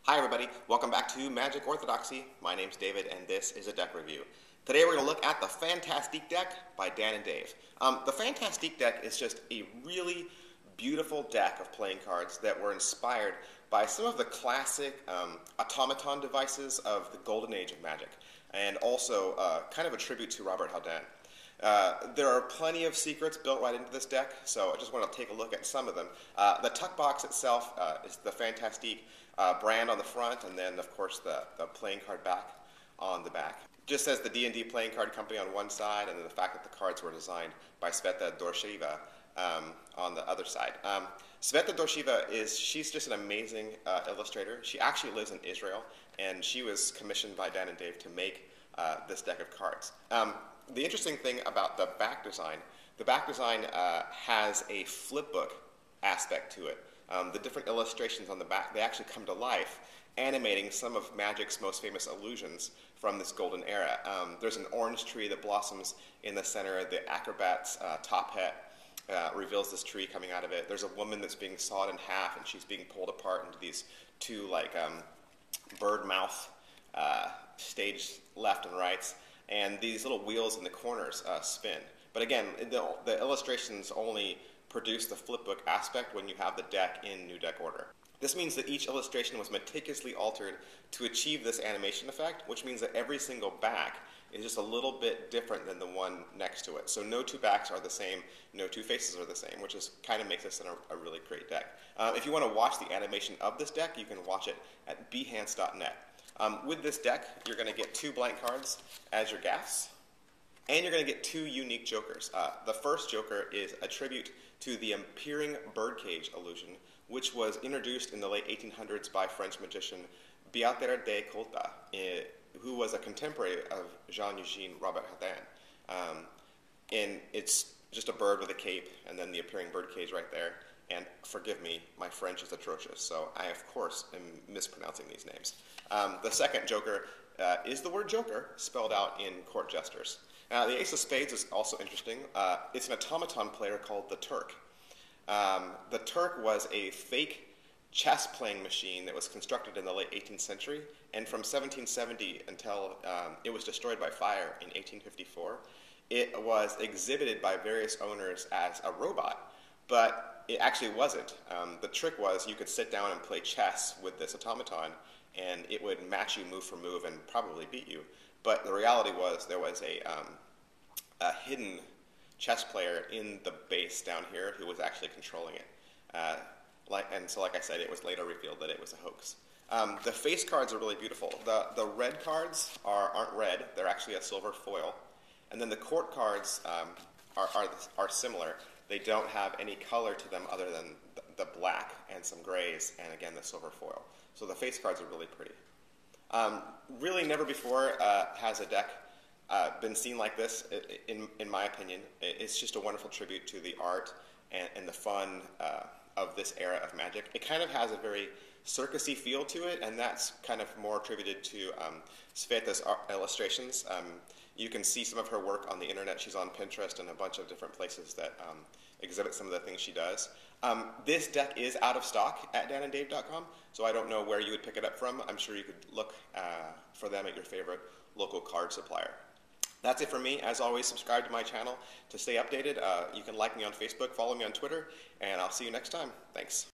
Hi everybody, welcome back to Magic Orthodoxy. My name's David and this is a deck review. Today we're going to look at the Fantastique deck by Dan and Dave. The Fantastique deck is just a really beautiful deck of playing cards that were inspired by some of the classic automaton devices of the golden age of Magic, and also kind of a tribute to Robert-Houdin. There are plenty of secrets built right into this deck, so I just want to take a look at some of them. The tuck box itself is the Fantastique brand on the front, and then of course the playing card back on the back. Just says the D&D playing card company on one side, and then the fact that the cards were designed by Sveta Dorsheva on the other side. Sveta Dorsheva she's just an amazing illustrator. She actually lives in Israel, and she was commissioned by Dan and Dave to make this deck of cards. The interesting thing about the back design has a flipbook aspect to it. The different illustrations on the back, they actually come to life, animating some of Magic's most famous illusions from this golden era. There's an orange tree that blossoms in the center. The acrobat's top hat reveals this tree coming out of it. There's a woman that's being sawed in half, and she's being pulled apart into these two bird mouth staged left and rights. And these little wheels in the corners spin. But again, the illustrations only produce the flipbook aspect when you have the deck in new deck order. This means that each illustration was meticulously altered to achieve this animation effect, which means that every single back is just a little bit different than the one next to it. So no two backs are the same, no two faces are the same, which is kind of makes this a really great deck. If you want to watch the animation of this deck, you can watch it at behance.net. With this deck, you're going to get 2 blank cards as your gaffs, and you're going to get 2 unique jokers. The first joker is a tribute to the appearing birdcage illusion, which was introduced in the late 1800s by French magician Beatrice de Colta, who was a contemporary of Jean-Eugène Robert-Houdin. And it's just a bird with a cape, and then the appearing birdcage right there. And forgive me, my French is atrocious, so I, of course, am mispronouncing these names. The second joker is the word joker, spelled out in court gestures. Now, the Ace of Spades is also interesting. It's an automaton player called the Turk. The Turk was a fake chess-playing machine that was constructed in the late 18th century, and from 1770 until it was destroyed by fire in 1854, it was exhibited by various owners as a robot, but it actually wasn't. The trick was you could sit down and play chess with this automaton, and it would match you move for move and probably beat you. But the reality was there was a hidden chess player in the base down here who was actually controlling it. And so, like I said, it was later revealed that it was a hoax. The face cards are really beautiful. The red cards aren't red. They're actually a silver foil. And then the court cards are similar. They don't have any color to them other than the black and some grays, and again the silver foil. So the face cards are really pretty. Really never before has a deck been seen like this, in my opinion. It's just a wonderful tribute to the art and the fun of this era of Magic. It kind of has a very circusy feel to it, and that's kind of more attributed to Sveta's illustrations. You can see some of her work on the internet. She's on Pinterest and a bunch of different places that exhibit some of the things she does. This deck is out of stock at dananddave.com, so I don't know where you would pick it up from. I'm sure you could look for them at your favorite local card supplier. That's it for me. As always, subscribe to my channel to stay updated. You can like me on Facebook, follow me on Twitter, and I'll see you next time. Thanks.